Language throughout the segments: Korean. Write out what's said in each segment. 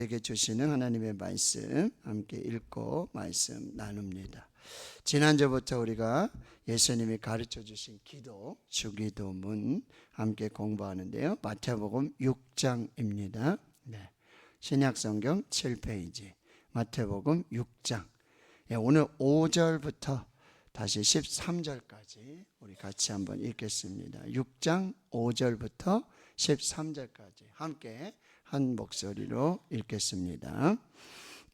에게 주시는 하나님의 말씀 함께 읽고 말씀 나눕니다. 지난주부터 우리가 예수님이 가르쳐 주신 기도, 주기도문 함께 공부하는데요. 마태복음 6장입니다. 신약성경 7페이지 마태복음 6장. 오늘 5절부터 다시 13절까지 우리 같이 한번 읽겠습니다. 6장 5절부터 13절까지 함께 한 목소리로 읽겠습니다.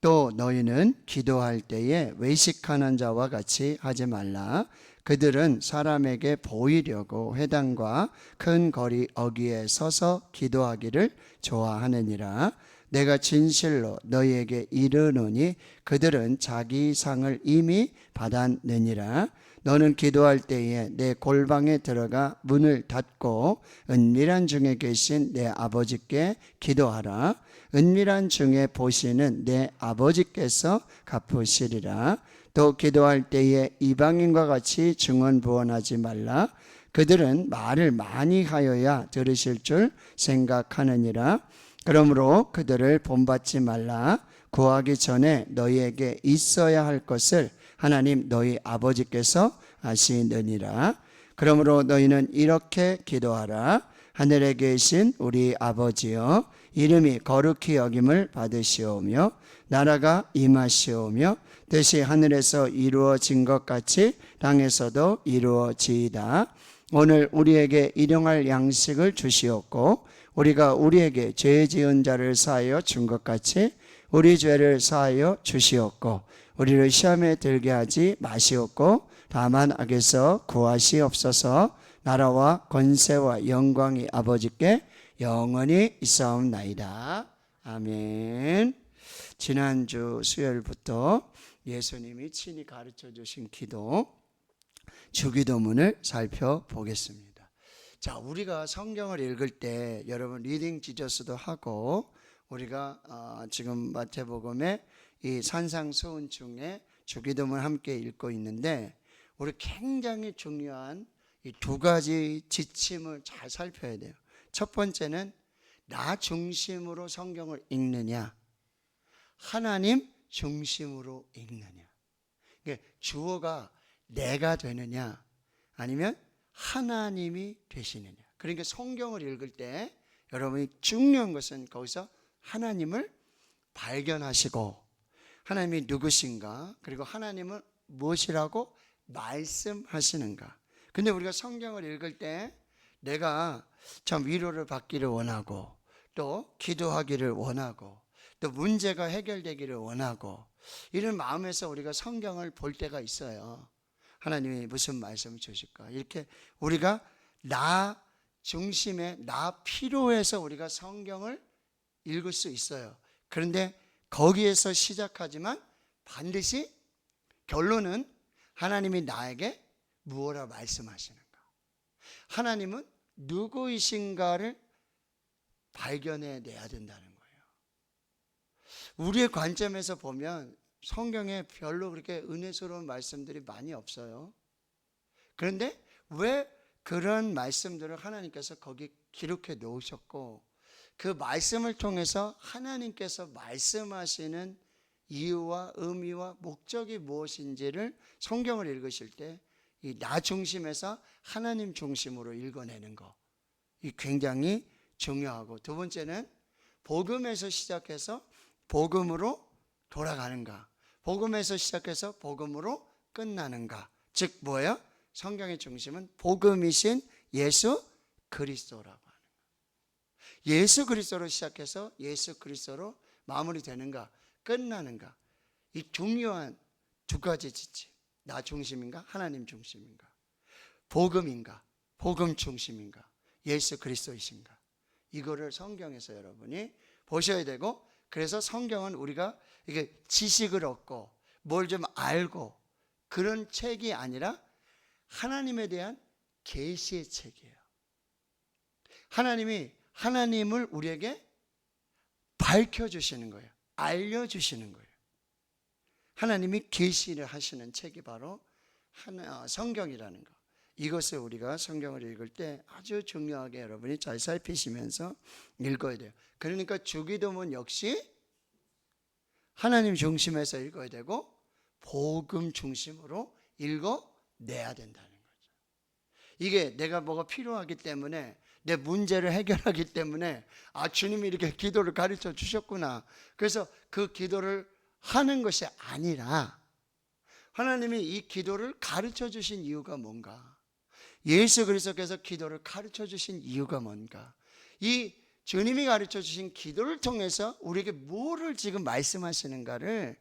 또 너희는 기도할 때에 외식하는 자와 같이 하지 말라. 그들은 사람에게 보이려고 회당과 큰 거리 어귀에 서서 기도하기를 좋아하느니라. 내가 진실로 너희에게 이르노니 그들은 자기 상을 이미 받았느니라. 너는 기도할 때에 내 골방에 들어가 문을 닫고 은밀한 중에 계신 내 아버지께 기도하라. 은밀한 중에 보시는 내 아버지께서 갚으시리라. 또 기도할 때에 이방인과 같이 증언부언하지 말라. 그들은 말을 많이 하여야 들으실 줄 생각하느니라. 그러므로 그들을 본받지 말라. 구하기 전에 너희에게 있어야 할 것을 하나님 너희 아버지께서 아시느니라. 그러므로 너희는 이렇게 기도하라. 하늘에 계신 우리 아버지여, 이름이 거룩히 여김을 받으시오며 나라가 임하시오며 뜻이 하늘에서 이루어진 것 같이 땅에서도 이루어지이다. 오늘 우리에게 일용할 양식을 주시옵고 우리가 우리에게 죄 지은 자를 사하여 준 것 같이 우리 죄를 사하여 주시옵고 우리를 시험에 들게 하지 마시옵고 다만 악에서 구하시옵소서. 나라와 권세와 영광이 아버지께 영원히 있사옵나이다. 아멘. 지난주 수요일부터 예수님이 친히 가르쳐 주신 기도, 주기도문을 살펴보겠습니다. 자, 우리가 성경을 읽을 때 여러분 리딩 지저스도 하고 우리가 지금 마태복음의 이 산상수훈 중에 주기도문을 함께 읽고 있는데 우리 굉장히 중요한 이 두 가지 지침을 잘 살펴야 돼요. 첫 번째는 나 중심으로 성경을 읽느냐, 하나님 중심으로 읽느냐. 주어가 내가 되느냐 아니면 하나님이 되시느냐. 그러니까 성경을 읽을 때 여러분이 중요한 것은 거기서 하나님을 발견하시고 하나님이 누구신가, 그리고 하나님은 무엇이라고 말씀하시는가. 근데 우리가 성경을 읽을 때 내가 참 위로를 받기를 원하고 또 기도하기를 원하고 또 문제가 해결되기를 원하고 이런 마음에서 우리가 성경을 볼 때가 있어요. 하나님이 무슨 말씀을 주실까. 이렇게 우리가 나 중심에 나 필요해서 우리가 성경을 읽을 수 있어요. 그런데 거기에서 시작하지만 반드시 결론은 하나님이 나에게 무엇라 말씀하시는가, 하나님은 누구이신가를 발견해내야 된다는 거예요. 우리의 관점에서 보면 성경에 별로 그렇게 은혜스러운 말씀들이 많이 없어요. 그런데 왜 그런 말씀들을 하나님께서 거기 기록해 놓으셨고 그 말씀을 통해서 하나님께서 말씀하시는 이유와 의미와 목적이 무엇인지를 성경을 읽으실 때 이 나 중심에서 하나님 중심으로 읽어내는 거, 이 굉장히 중요하고, 두 번째는 복음에서 시작해서 복음으로 돌아가는가, 복음에서 시작해서 복음으로 끝나는가. 즉 뭐예요? 성경의 중심은 복음이신 예수 그리스도라고 하는 거예요. 예수 그리스도로 시작해서 예수 그리스도로 마무리되는가 끝나는가. 이 중요한 두 가지 지침, 나 중심인가 하나님 중심인가, 복음인가 복음 중심인가 예수 그리스도이신가, 이거를 성경에서 여러분이 보셔야 되고, 그래서 성경은 우리가 이게 지식을 얻고 뭘 좀 알고 그런 책이 아니라 하나님에 대한 계시의 책이에요. 하나님이 하나님을 우리에게 밝혀주시는 거예요. 알려주시는 거예요. 하나님이 계시를 하시는 책이 바로 성경이라는 거. 이것을 우리가 성경을 읽을 때 아주 중요하게 여러분이 잘 살피시면서 읽어야 돼요. 그러니까 주기도문 역시 하나님 중심에서 읽어야 되고 복음 중심으로 읽어내야 된다는 거죠. 이게 내가 뭐가 필요하기 때문에, 내 문제를 해결하기 때문에 주님이 이렇게 기도를 가르쳐 주셨구나, 그래서 그 기도를 하는 것이 아니라 하나님이 이 기도를 가르쳐 주신 이유가 뭔가, 예수 그리스도께서 기도를 가르쳐 주신 이유가 뭔가, 이 주님이 가르쳐 주신 기도를 통해서 우리에게 뭐를 지금 말씀하시는가를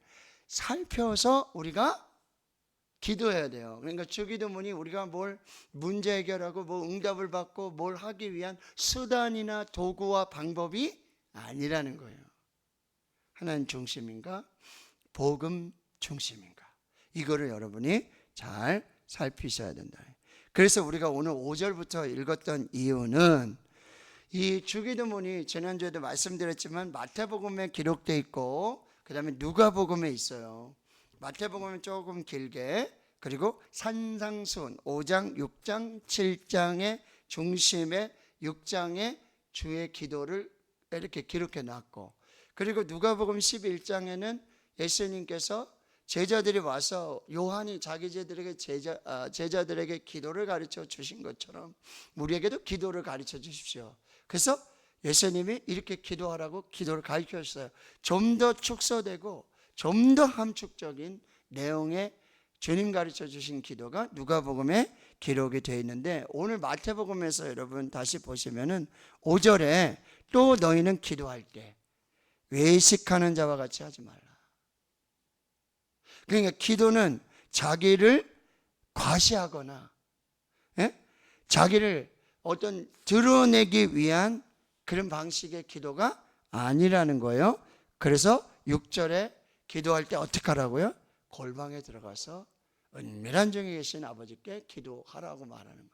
살펴서 우리가 기도해야 돼요. 그러니까 주기도문이 우리가 뭘 문제 해결하고 뭐 응답을 받고 뭘 하기 위한 수단이나 도구와 방법이 아니라는 거예요. 하나님 중심인가 복음 중심인가, 이거를 여러분이 잘 살피셔야 된다. 그래서 우리가 오늘 5절부터 읽었던 이유는, 이 주기도문이 지난주에도 말씀드렸지만 마태복음에 기록되어 있고 그 다음에 누가복음에 있어요. 마태복음은 조금 길게, 그리고 산상수훈 5장, 6장, 7장의 중심에 6장의 주의 기도를 이렇게 기록해 놨고, 그리고 누가복음 11장에는 예수님께서 제자들이 와서 요한이 자기 제자들에게 기도를 가르쳐 주신 것처럼 우리에게도 기도를 가르쳐 주십시오. 그래서 예수님이 이렇게 기도하라고 기도를 가르쳐 주셨어요. 좀 더 축소되고 좀 더 함축적인 내용의 주님 가르쳐 주신 기도가 누가복음에 기록이 되어 있는데, 오늘 마태복음에서 여러분 다시 보시면은 5절에 또 너희는 기도할 때 외식하는 자와 같이 하지 말라. 그러니까 기도는 자기를 과시하거나 자기를 어떤 드러내기 위한 그런 방식의 기도가 아니라는 거예요. 그래서 6절에 기도할 때 어떻게 하라고요? 골방에 들어가서 은밀한 중에 계신 아버지께 기도하라고 말하는 거예요.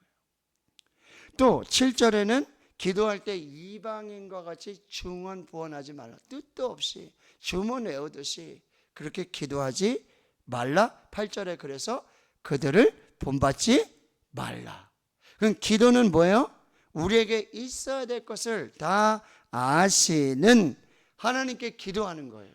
또 7절에는 기도할 때 이방인과 같이 중언부언하지 말라. 뜻도 없이 주문 외우듯이 그렇게 기도하지 말라. 8절에 그래서 그들을 본받지 말라. 그럼 기도는 뭐예요? 우리에게 있어야 될 것을 다 아시는 하나님께 기도하는 거예요.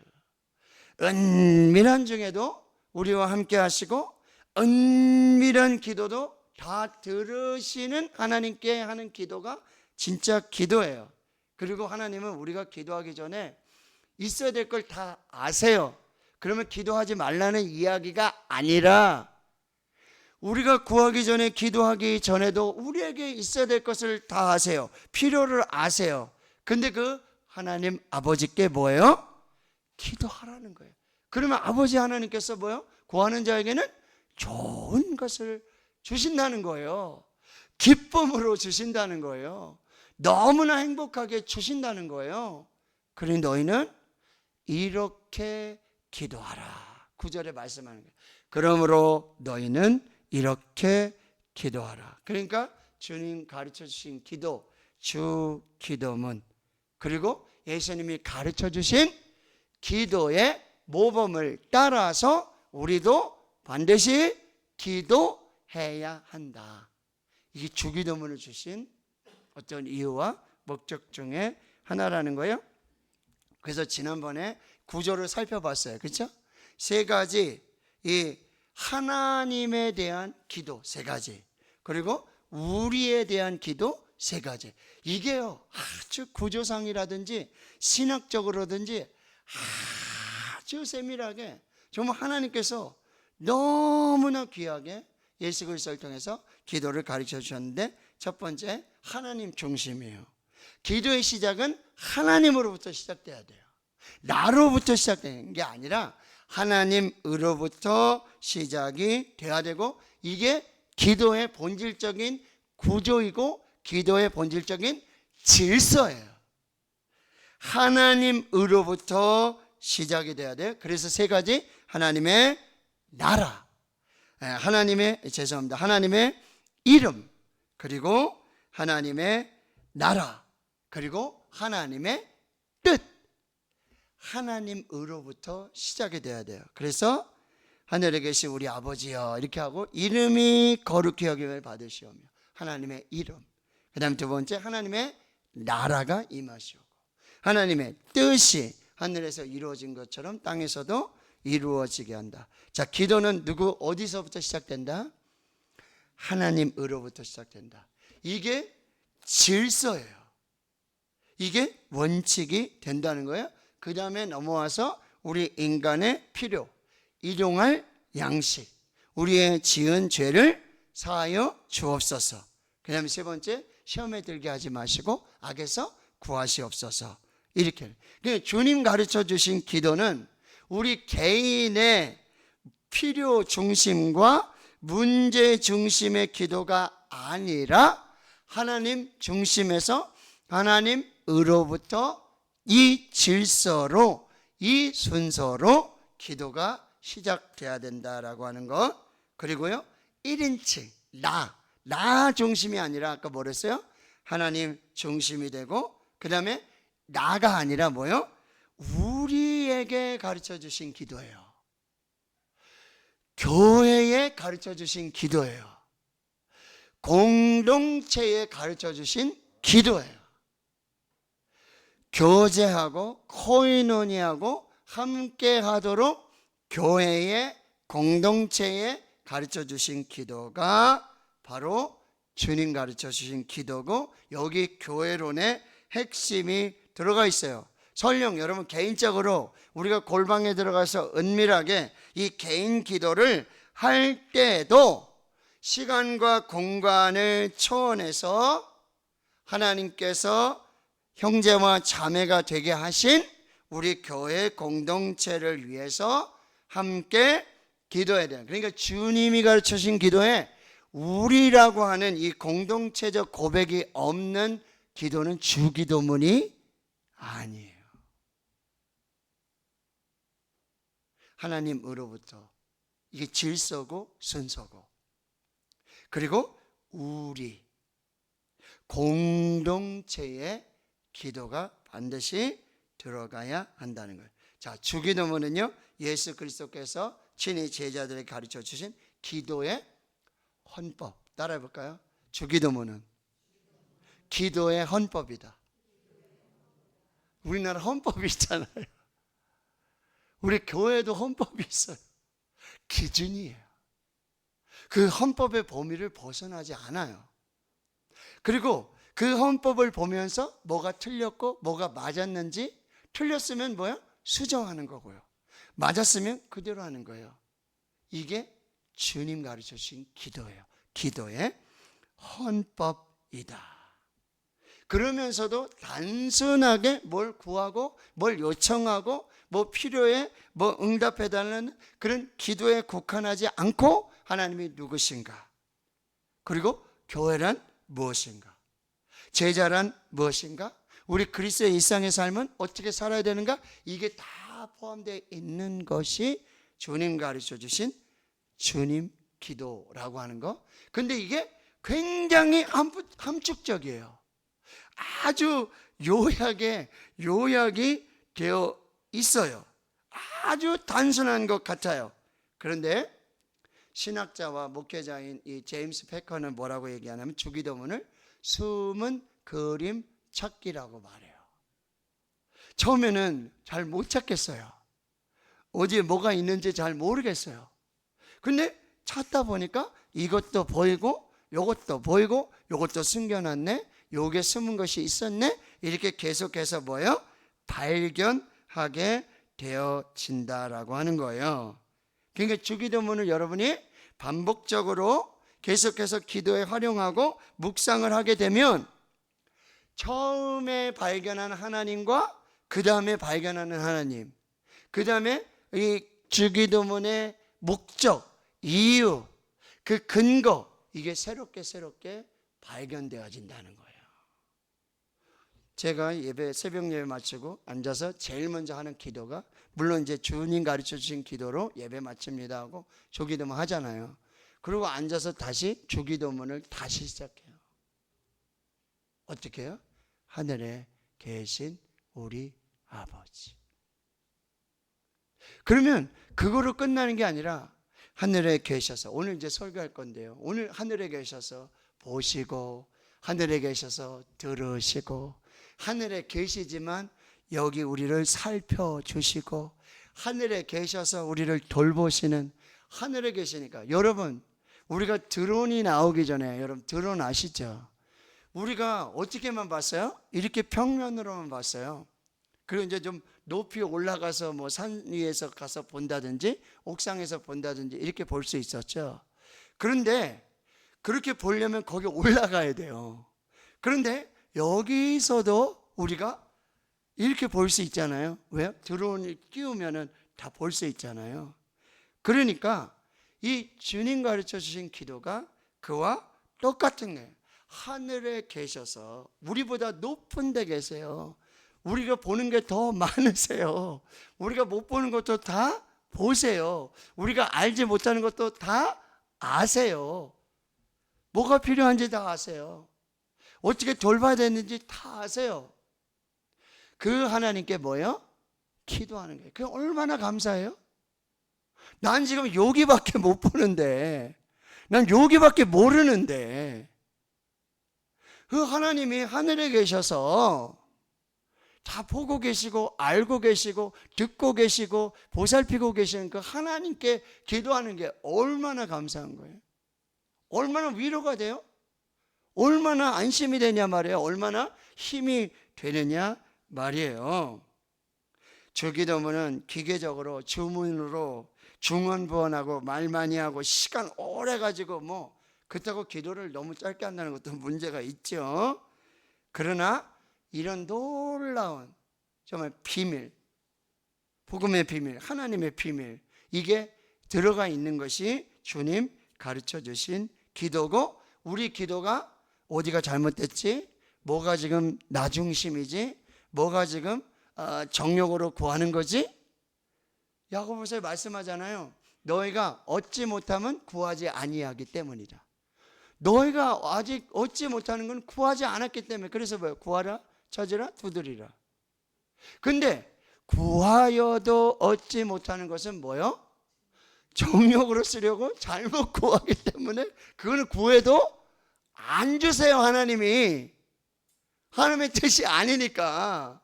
은밀한 중에도 우리와 함께 하시고 은밀한 기도도 다 들으시는 하나님께 하는 기도가 진짜 기도예요. 그리고 하나님은 우리가 기도하기 전에 있어야 될 걸 다 아세요. 그러면 기도하지 말라는 이야기가 아니라, 우리가 구하기 전에 기도하기 전에도 우리에게 있어야 될 것을 다 아세요. 필요를 아세요. 근데 그 하나님 아버지께 뭐예요? 기도하라는 거예요. 그러면 아버지 하나님께서 뭐예요? 구하는 자에게는 좋은 것을 주신다는 거예요. 기쁨으로 주신다는 거예요. 너무나 행복하게 주신다는 거예요. 그러니 너희는 이렇게 기도하라. 9절에 말씀하는 거예요. 그러므로 너희는 이렇게 기도하라. 그러니까 주님 가르쳐 주신 기도, 주 기도문, 그리고 예수님이 가르쳐 주신 기도의 모범을 따라서 우리도 반드시 기도해야 한다. 이게 주기도문을 주신 어떤 이유와 목적 중에 하나라는 거예요. 그래서 지난번에 구조를 살펴봤어요. 그렇죠? 세 가지, 이 하나님에 대한 기도 세 가지, 그리고 우리에 대한 기도 세 가지. 이게요 아주 구조상이라든지 신학적으로든지 아주 세밀하게 정말 하나님께서 너무나 귀하게 예수 그리스도를 통해서 기도를 가르쳐 주셨는데, 첫 번째 하나님 중심이에요. 기도의 시작은 하나님으로부터 시작돼야 돼요. 나로부터 시작되는 게 아니라 하나님으로부터 시작이 돼야 되고, 이게 기도의 본질적인 구조이고 기도의 본질적인 질서예요. 하나님으로부터 시작이 돼야 돼요. 그래서 세 가지, 하나님의 나라, 하나님의 이름, 그리고 하나님의 나라, 그리고 하나님의 뜻. 하나님으로부터 시작이 돼야 돼요. 그래서 하늘에 계신 우리 아버지여 이렇게 하고, 이름이 거룩히 여김을 받으시오며, 하나님의 이름. 그 다음 두 번째, 하나님의 나라가 임하시오고, 하나님의 뜻이, 하늘에서 이루어진 것처럼 땅에서도 이루어지게 한다. 자, 기도는 어디서부터 시작된다? 하나님으로부터 시작된다. 이게 질서예요. 이게 원칙이 된다는 거예요. 그 다음에 넘어와서 우리 인간의 필요, 일용할 양식, 우리의 지은 죄를 사하여 주옵소서. 그 다음에 세 번째, 시험에 들게 하지 마시고 악에서 구하시옵소서. 이렇게. 그러니까 주님 가르쳐 주신 기도는 우리 개인의 필요 중심과 문제 중심의 기도가 아니라 하나님 중심에서 하나님으로부터 이 질서로, 이 순서로 기도가 시작돼야 된다라고 하는 것. 그리고요, 1인칭, 나 중심이 아니라 아까 뭐랬어요? 하나님 중심이 되고, 그 다음에 나가 아니라 뭐요? 우리에게 가르쳐 주신 기도예요. 교회에 가르쳐 주신 기도예요. 공동체에 가르쳐 주신 기도예요. 교제하고 코이노니하고 함께 하도록 교회에, 공동체에 가르쳐 주신 기도가 바로 주님 가르쳐 주신 기도고, 여기 교회론의 핵심이 들어가 있어요. 설령 여러분 개인적으로 우리가 골방에 들어가서 은밀하게 이 개인 기도를 할 때도 시간과 공간을 초월해서 하나님께서 형제와 자매가 되게 하신 우리 교회 공동체를 위해서 함께 기도해야 돼요. 그러니까 주님이 가르쳐 주신 기도에 우리라고 하는 이 공동체적 고백이 없는 기도는 주기도문이 아니에요. 하나님으로부터 이게 질서고 순서고, 그리고 우리 공동체의 기도가 반드시 들어가야 한다는 거예요. 자, 주기도문은요, 예수 그리스도께서 친히 제자들에게 가르쳐 주신 기도의 헌법. 따라해 볼까요? 주기도문은 기도의 헌법이다. 우리나라 헌법이 있잖아요. 우리 교회도 헌법이 있어요. 기준이에요. 그 헌법의 범위를 벗어나지 않아요. 그리고 그 헌법을 보면서 뭐가 틀렸고 뭐가 맞았는지, 틀렸으면 뭐야? 수정하는 거고요. 맞았으면 그대로 하는 거예요. 이게 주님 가르쳐 주신 기도예요. 기도의 헌법이다. 그러면서도 단순하게 뭘 구하고 뭘 요청하고 뭐 필요해 뭐 응답해달라는 그런 기도에 국한하지 않고, 하나님이 누구신가, 그리고 교회란 무엇인가, 제자란 무엇인가, 우리 그리스도의 일상의 삶은 어떻게 살아야 되는가, 이게 다 포함되어 있는 것이 주님 가르쳐 주신 주님 기도라고 하는 거. 근데 이게 굉장히 함축적이에요. 아주 요약이 되어 있어요. 아주 단순한 것 같아요. 그런데 신학자와 목회자인 이 제임스 패커는 뭐라고 얘기하냐면, 주기도문을 숨은 그림 찾기라고 말해요. 처음에는 잘 못 찾겠어요. 어디에 뭐가 있는지 잘 모르겠어요. 근데 찾다 보니까 이것도 보이고 요것도 보이고 요것도 숨겨놨네, 요게 숨은 것이 있었네, 이렇게 계속해서 뭐예요? 발견하게 되어진다라고 하는 거예요. 그러니까 주기도문을 여러분이 반복적으로 계속해서 기도에 활용하고 묵상을 하게 되면 처음에 발견한 하나님과 그 다음에 발견하는 하나님, 그 다음에 이 주기도문의 목적, 이유, 그 근거, 이게 새롭게 발견되어진다는 거예요. 제가 새벽 예배 마치고 앉아서 제일 먼저 하는 기도가, 물론 이제 주님 가르쳐 주신 기도로 예배 마칩니다 하고 주기도문 하잖아요. 그리고 앉아서 다시 주기도문을 다시 시작해요. 어떻게 해요? 하늘에 계신 우리 아버지. 그러면 그거로 끝나는 게 아니라 하늘에 계셔서, 오늘 이제 설교할 건데요, 오늘 하늘에 계셔서 보시고 하늘에 계셔서 들으시고 하늘에 계시지만 여기 우리를 살펴주시고 하늘에 계셔서 우리를 돌보시는, 하늘에 계시니까. 여러분, 우리가 드론이 나오기 전에, 여러분 드론 아시죠? 우리가 어떻게만 봤어요? 이렇게 평면으로만 봤어요. 그리고 이제 좀 높이 올라가서 뭐 산 위에서 가서 본다든지 옥상에서 본다든지 이렇게 볼 수 있었죠. 그런데 그렇게 보려면 거기 올라가야 돼요. 그런데 여기서도 우리가 이렇게 볼 수 있잖아요. 왜요? 드론을 끼우면은 다 볼 수 있잖아요. 그러니까 이 주님 가르쳐 주신 기도가 그와 똑같은 거예요. 하늘에 계셔서 우리보다 높은 데 계세요. 우리가 보는 게 더 많으세요. 우리가 못 보는 것도 다 보세요. 우리가 알지 못하는 것도 다 아세요. 뭐가 필요한지 다 아세요. 어떻게 돌봐야 되는지 다 아세요. 그 하나님께 뭐예요? 기도하는 거예요. 그게 얼마나 감사해요? 난 지금 여기밖에 못 보는데, 난 여기밖에 모르는데, 그 하나님이 하늘에 계셔서 다 보고 계시고 알고 계시고 듣고 계시고 보살피고 계시는 그 하나님께 기도하는 게 얼마나 감사한 거예요. 얼마나 위로가 돼요? 얼마나 안심이 되냐 말이에요. 얼마나 힘이 되느냐 말이에요. 주기도문은 기계적으로 주문으로 중언부언하고 말 많이 하고 시간 오래 가지고 뭐 그렇다고 기도를 너무 짧게 한다는 것도 문제가 있죠. 그러나 이런 놀라운 정말 비밀, 복음의 비밀, 하나님의 비밀, 이게 들어가 있는 것이 주님 가르쳐 주신 기도고, 우리 기도가 어디가 잘못됐지? 뭐가 지금 나 중심이지? 뭐가 지금 정욕으로 구하는 거지? 야고보서에 말씀하잖아요. 너희가 얻지 못하면 구하지 아니하기 때문이다. 너희가 아직 얻지 못하는 건 구하지 않았기 때문에. 그래서 뭐예요? 구하라, 찾으라, 두드리라. 근데 구하여도 얻지 못하는 것은 뭐예요? 정욕으로 쓰려고 잘못 구하기 때문에 그거는 구해도 안 주세요. 하나님이. 하나님의 뜻이 아니니까.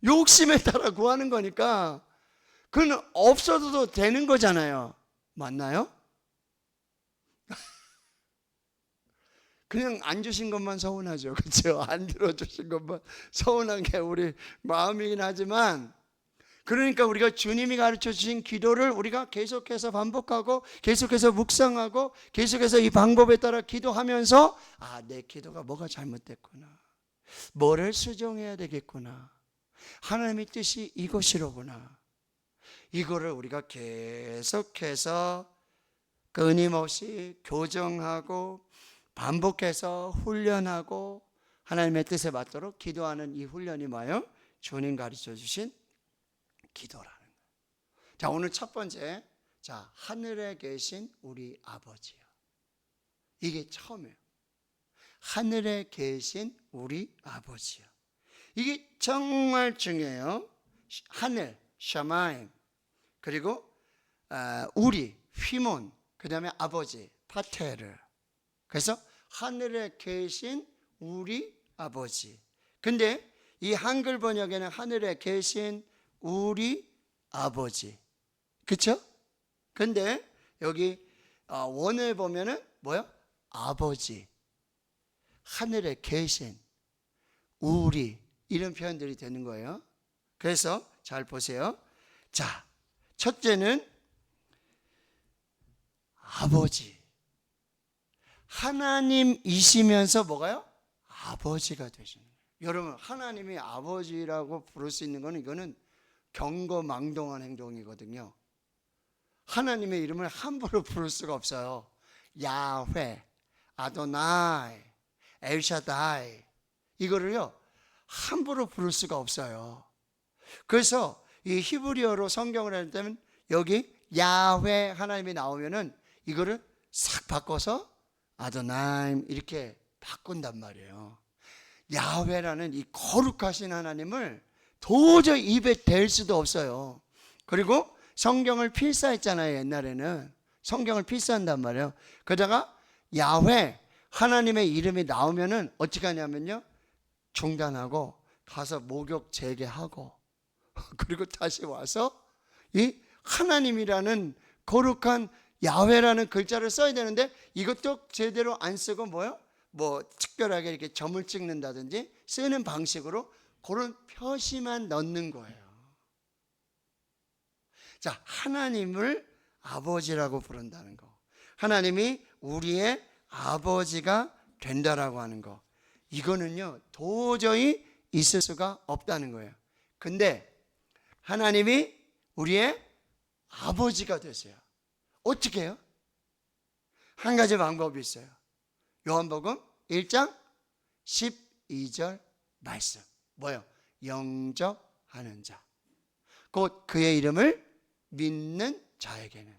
욕심에 따라 구하는 거니까 그건 없어도 되는 거잖아요. 맞나요? 그냥 안 주신 것만 서운하죠. 그렇죠? 안 들어주신 것만 서운한 게 우리 마음이긴 하지만, 그러니까 우리가 주님이 가르쳐 주신 기도를 우리가 계속해서 반복하고 계속해서 묵상하고 계속해서 이 방법에 따라 기도하면서, 아, 내 기도가 뭐가 잘못됐구나, 뭐를 수정해야 되겠구나, 하나님의 뜻이 이것이로구나, 이거를 우리가 계속해서 끊임없이 교정하고 반복해서 훈련하고 하나님의 뜻에 맞도록 기도하는 이 훈련이 뭐예요? 주님 가르쳐 주신 기도라는 거예요. 자, 오늘 첫 번째, 자, 하늘에 계신 우리 아버지요. 이게 처음이에요. 하늘에 계신 우리 아버지요. 이게 정말 중요해요. 하늘, 샤마임, 그리고 우리, 휘몬, 그 다음에 아버지, 파테르. 그래서 하늘에 계신 우리 아버지. 근데 이 한글 번역에는 하늘에 계신 우리 아버지, 그렇죠? 근데 여기 원어에 보면은 뭐요? 아버지, 하늘에 계신 우리, 이런 표현들이 되는 거예요. 그래서 잘 보세요. 자, 첫째는 아버지, 하나님이시면서 뭐가요? 아버지가 되시는 거예요. 여러분, 하나님이 아버지라고 부를 수 있는 거는, 이거는 경거망동한 행동이거든요. 하나님의 이름을 함부로 부를 수가 없어요. 야훼, 아도나이, 엘샤다이, 이거를요 함부로 부를 수가 없어요. 그래서 이 히브리어로 성경을 할 때는 여기 야훼 하나님이 나오면은 이거를 싹 바꿔서 아도나임 이렇게 바꾼단 말이에요. 야훼라는 이 거룩하신 하나님을 도저히 입에 댈 수도 없어요. 그리고 성경을 필사했잖아요. 옛날에는 성경을 필사한단 말이에요. 그러다가 야훼 하나님의 이름이 나오면은 어떻게 하냐면요, 중단하고 가서 목욕 재개하고 그리고 다시 와서 이 하나님이라는 거룩한 야훼라는 글자를 써야 되는데 이것도 제대로 안 쓰고 뭐요? 뭐 특별하게 이렇게 점을 찍는다든지 쓰는 방식으로 그런 표시만 넣는 거예요. 자, 하나님을 아버지라고 부른다는 거, 하나님이 우리의 아버지가 된다라고 하는 거, 이거는요 도저히 있을 수가 없다는 거예요. 근데 하나님이 우리의 아버지가 되세요. 어떻게 해요? 한 가지 방법이 있어요. 요한복음 1장 12절 말씀, 뭐요? 영접하는 자, 곧 그의 이름을 믿는 자에게는.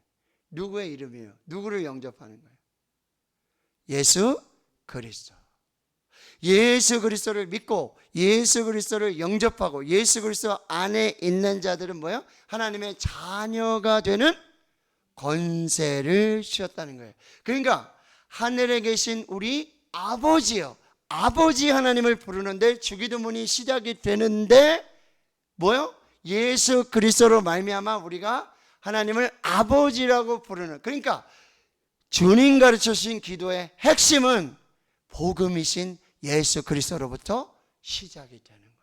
누구의 이름이에요? 누구를 영접하는 거예요? 예수 그리스도. 예수 그리스도를 믿고 예수 그리스도를 영접하고 예수 그리스도 안에 있는 자들은 뭐예요? 하나님의 자녀가 되는 권세를 주셨다는 거예요. 그러니까 하늘에 계신 우리 아버지요, 아버지 하나님을 부르는데 주기도문이 시작이 되는데 뭐요? 예수 그리스도로 말미암아 우리가 하나님을 아버지라고 부르는, 그러니까 주님 가르쳐 주신 기도의 핵심은 복음이신 예수 그리스도로부터 시작이 되는 거예요.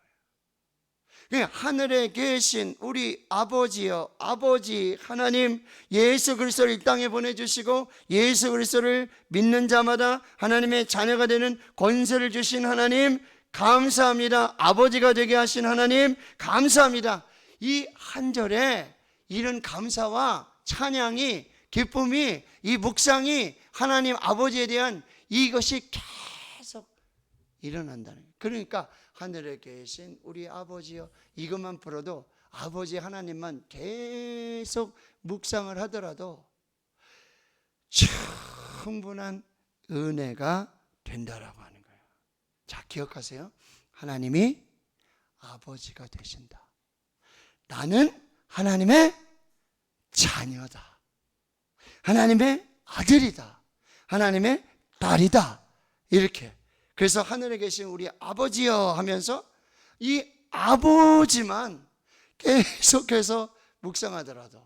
그러니까 하늘에 계신 우리 아버지여, 아버지 하나님, 예수 그리스도를 이 땅에 보내주시고 예수 그리스도를 믿는 자마다 하나님의 자녀가 되는 권세를 주신 하나님 감사합니다. 아버지가 되게 하신 하나님 감사합니다. 이 한 절에 이런 감사와 찬양이, 기쁨이, 이 묵상이 하나님 아버지에 대한 이것이 계속 일어난다는 거예요. 그러니까 하늘에 계신 우리 아버지여, 이것만 불어도 아버지 하나님만 계속 묵상을 하더라도 충분한 은혜가 된다라고 하는 거예요. 자, 기억하세요. 하나님이 아버지가 되신다. 나는 하나님의 자녀다. 하나님의 아들이다. 하나님의 딸이다. 이렇게. 그래서 하늘에 계신 우리 아버지여 하면서 이 아버지만 계속해서 묵상하더라도,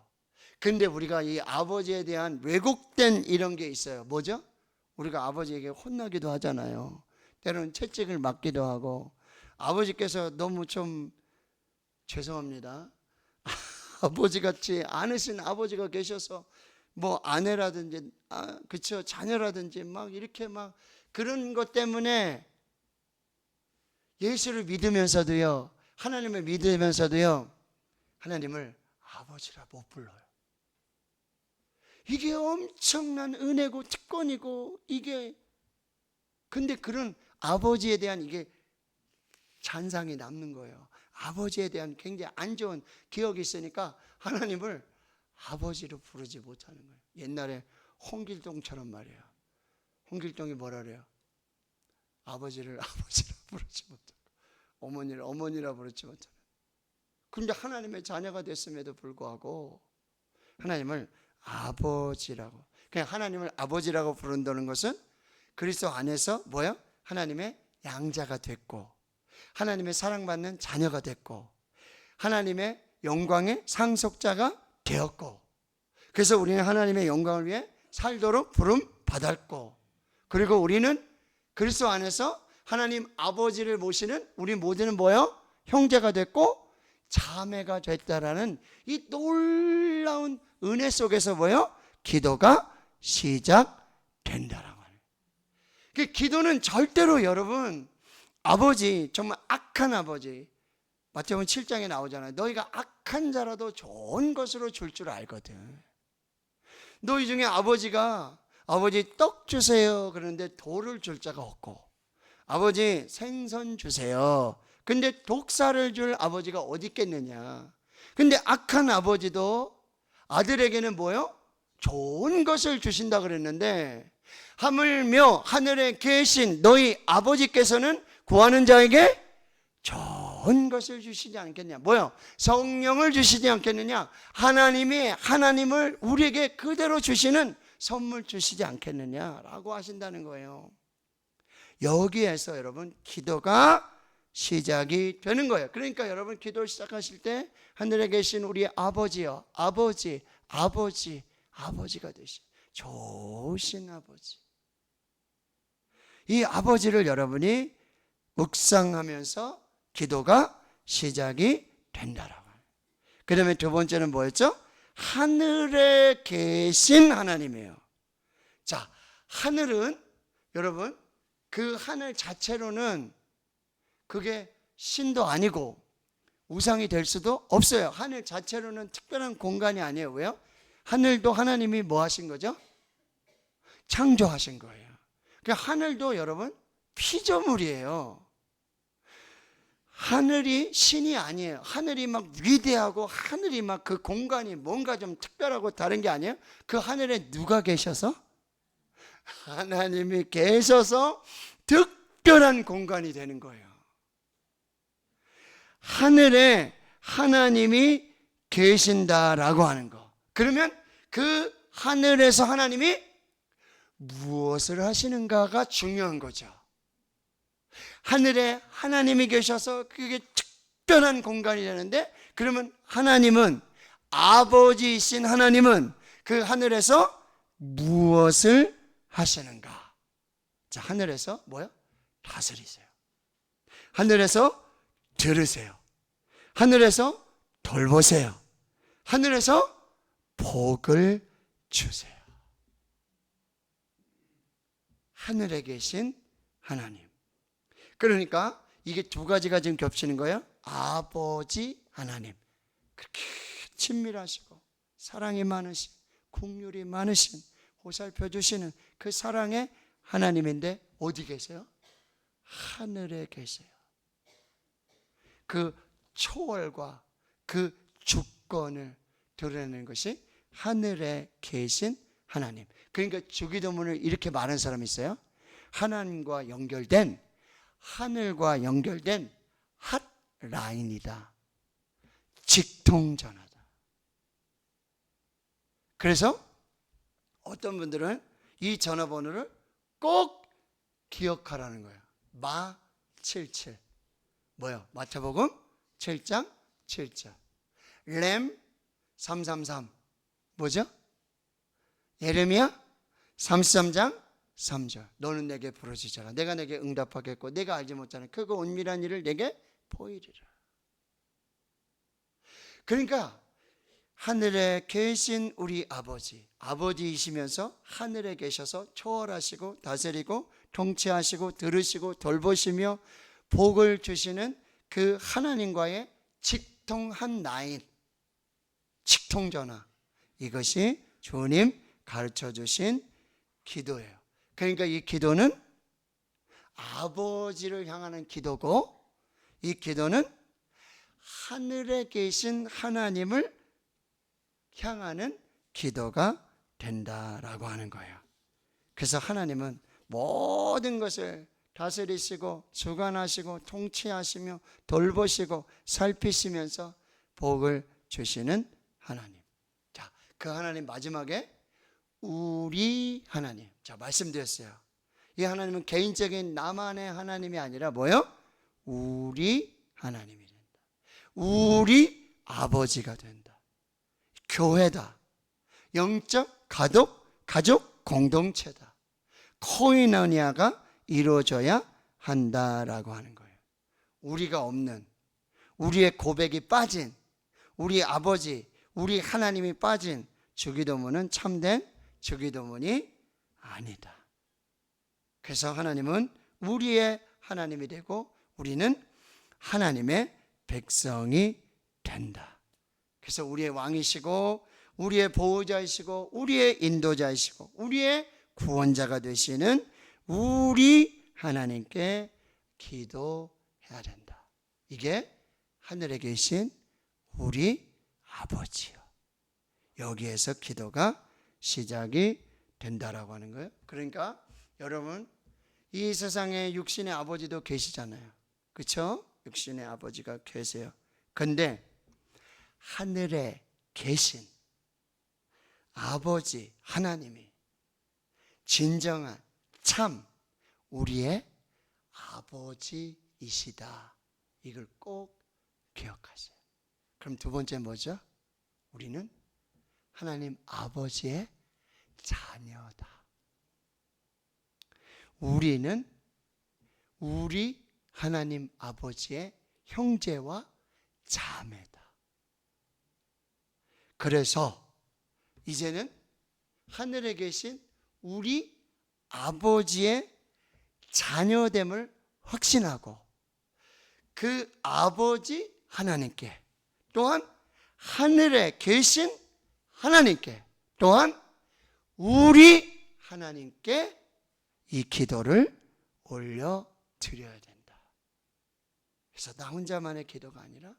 근데 우리가 이 아버지에 대한 왜곡된 이런 게 있어요. 뭐죠? 우리가 아버지에게 혼나기도 하잖아요. 때로는 채찍을 맞기도 하고, 아버지께서 너무 좀 죄송합니다, 아버지같이 않으신 아버지가 계셔서 뭐 아내라든지 그쵸, 자녀라든지 막 이렇게 막 그런 것 때문에 예수를 믿으면서도요, 하나님을 믿으면서도요 하나님을 아버지라 못 불러요. 이게 엄청난 은혜고 특권이고, 이게 근데 그런 아버지에 대한 이게 잔상이 남는 거예요. 아버지에 대한 굉장히 안 좋은 기억이 있으니까 하나님을 아버지로 부르지 못하는 거예요. 옛날에 홍길동처럼 말이에요. 홍길동이 뭐라 그래요? 아버지를 아버지라 부르지 못하고 어머니를 어머니라 부르지 못하는. 근데 하나님의 자녀가 됐음에도 불구하고 하나님을 아버지라고, 그냥 하나님을 아버지라고 부른다는 것은 그리스도 안에서 뭐예요? 하나님의 양자가 됐고, 하나님의 사랑받는 자녀가 됐고, 하나님의 영광의 상속자가 되었고, 그래서 우리는 하나님의 영광을 위해 살도록 부름 받았고, 그리고 우리는 그리스도 안에서 하나님 아버지를 모시는 우리 모두는 뭐예요? 형제가 됐고 자매가 됐다라는 이 놀라운 은혜 속에서 뭐예요? 기도가 시작된다라고 하는. 그 기도는 절대로 여러분, 아버지, 정말 악한 아버지, 마태복음 7장에 나오잖아요. 너희가 악한 자라도 좋은 것으로 줄 줄 알거든. 너희 중에 아버지가 아버지 떡 주세요 그러는데 돌을 줄 자가 없고, 아버지 생선 주세요 근데 독사를 줄 아버지가 어디 있겠느냐. 근데 악한 아버지도 아들에게는 뭐요? 좋은 것을 주신다 그랬는데, 하물며 하늘에 계신 너희 아버지께서는 구하는 자에게 좋은 것을 주시지 않겠냐. 뭐요? 성령을 주시지 않겠느냐. 하나님이 하나님을 우리에게 그대로 주시는 선물 주시지 않겠느냐라고 하신다는 거예요. 여기에서 여러분 기도가 시작이 되는 거예요. 그러니까 여러분 기도를 시작하실 때 하늘에 계신 우리 아버지요, 아버지가 되신 좋으신 아버지, 이 아버지를 여러분이 묵상하면서 기도가 시작이 된다라고. 그 다음에 두 번째는 뭐였죠? 하늘에 계신 하나님이에요. 자, 하늘은 여러분 그 하늘 자체로는 그게 신도 아니고 우상이 될 수도 없어요. 하늘 자체로는 특별한 공간이 아니에요. 왜요? 하늘도 하나님이 뭐 하신 거죠? 창조하신 거예요. 그러니까 하늘도 여러분 피조물이에요. 하늘이 신이 아니에요. 하늘이 막 위대하고 하늘이 막 그 공간이 뭔가 좀 특별하고 다른 게 아니에요. 그 하늘에 누가 계셔서? 하나님이 계셔서 특별한 공간이 되는 거예요. 하늘에 하나님이 계신다라고 하는 거. 그러면 그 하늘에서 하나님이 무엇을 하시는가가 중요한 거죠. 하늘에 하나님이 계셔서 그게 특별한 공간이 되는데, 그러면 하나님은, 아버지이신 하나님은 그 하늘에서 무엇을 하시는가? 자, 하늘에서 뭐요? 다스리세요. 하늘에서 들으세요. 하늘에서 돌보세요. 하늘에서 복을 주세요. 하늘에 계신 하나님. 그러니까 이게 두 가지가 지금 겹치는 거예요. 아버지 하나님, 그렇게 친밀하시고 사랑이 많으신, 긍휼이 많으신, 보살펴 주시는 그 사랑의 하나님인데 어디 계세요? 하늘에 계세요. 그 초월과 그 주권을 드러내는 것이 하늘에 계신 하나님. 그러니까 주기도문을 이렇게 말하는 사람이 있어요. 하나님과 연결된, 하늘과 연결된 핫라인이다. 직통전화다. 그래서 어떤 분들은 이 전화번호를 꼭 기억하라는 거예요. 마77. 뭐요? 마태복음 7장 7절. 램 333. 뭐죠? 예레미야 33장 3절. 너는 내게 부르짖어라. 내가 내게 응답하겠고 내가 알지 못하는 크고 은밀한 일을 내게 보이리라. 그러니까 하늘에 계신 우리 아버지, 아버지이시면서 하늘에 계셔서 초월하시고 다스리고 통치하시고 들으시고 돌보시며 복을 주시는 그 하나님과의 직통한 라인, 직통전화, 이것이 주님 가르쳐 주신 기도예요. 그러니까 이 기도는 아버지를 향하는 기도고, 이 기도는 하늘에 계신 하나님을 향하는 기도가 된다라고 하는 거예요. 그래서 하나님은 모든 것을 다스리시고 주관하시고 통치하시며 돌보시고 살피시면서 복을 주시는 하나님. 자, 그 하나님 마지막에 우리 하나님. 자, 말씀드렸어요. 이 하나님은 개인적인 나만의 하나님이 아니라 뭐요? 우리 하나님이 된다. 우리 아버지가 된다. 교회다. 영적 가족 공동체다. 코이노니아가 이루어져야 한다라고 하는 거예요. 우리가 없는, 우리의 고백이 빠진, 우리 아버지, 우리 하나님이 빠진 주기도문은 참된 주기도문이 아니다. 그래서 하나님은 우리의 하나님이 되고 우리는 하나님의 백성이 된다. 그래서 우리의 왕이시고 우리의 보호자이시고 우리의 인도자이시고 우리의 구원자가 되시는 우리 하나님께 기도해야 된다. 이게 하늘에 계신 우리 아버지요. 여기에서 기도가 시작이 된다라고 하는 거예요. 그러니까 여러분, 이 세상에 육신의 아버지도 계시잖아요. 그렇죠? 육신의 아버지가 계세요. 근데 하늘에 계신 아버지 하나님이 진정한 참 우리의 아버지이시다 이걸 꼭 기억하세요. 그럼 두 번째 뭐죠? 우리는 하나님 아버지의 자녀다. 우리는 우리 하나님 아버지의 형제와 자매다. 그래서 이제는 하늘에 계신 우리 아버지의 자녀됨을 확신하고 그 아버지 하나님께 또한 하늘에 계신 하나님께 또한 우리 하나님께 이 기도를 올려드려야 된다. 그래서 나 혼자만의 기도가 아니라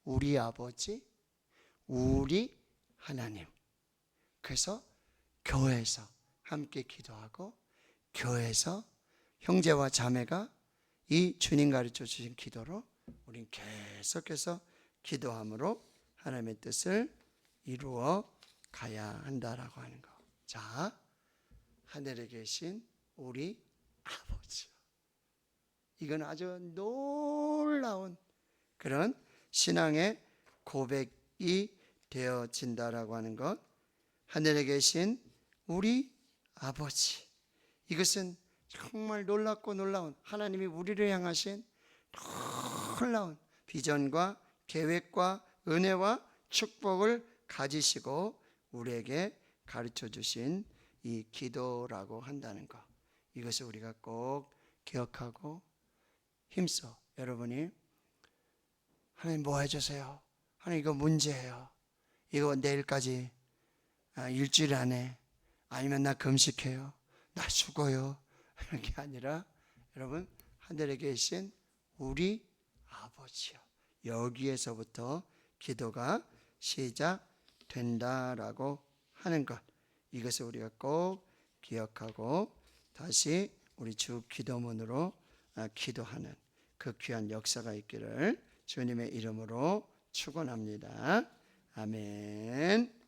우리 아버지, 우리 하나님. 그래서 교회에서 함께 기도하고 교회에서 형제와 자매가 이 주님 가르쳐 주신 기도로 우린 계속해서 기도함으로 하나님의 뜻을 이루어 가야 한다라고 하는 거. 자, 하늘에 계신 우리 아버지. 이건 아주 놀라운 그런 신앙의 고백이 되어진다라고 하는 것. 하늘에 계신 우리 아버지. 이것은 정말 놀랍고 놀라운 하나님이 우리를 향하신 놀라운 비전과 계획과 은혜와 축복을 가지시고 우리에게 가르쳐 주신 이 기도라고 한다는 것. 이것을 우리가 꼭 기억하고 힘써. 여러분이 하나님 뭐 해주세요? 하나님 이거 문제예요. 이거 내일까지 일주일 안에 아니면 나 금식해요. 나 죽어요. 이런 게 아니라 여러분 하늘에 계신 우리 아버지요. 여기에서부터 기도가 시작된다라고 하는 것. 이것을 우리가 꼭 기억하고 다시 우리 주 기도문으로 기도하는 그 귀한 역사가 있기를 주님의 이름으로 축원합니다. 아멘.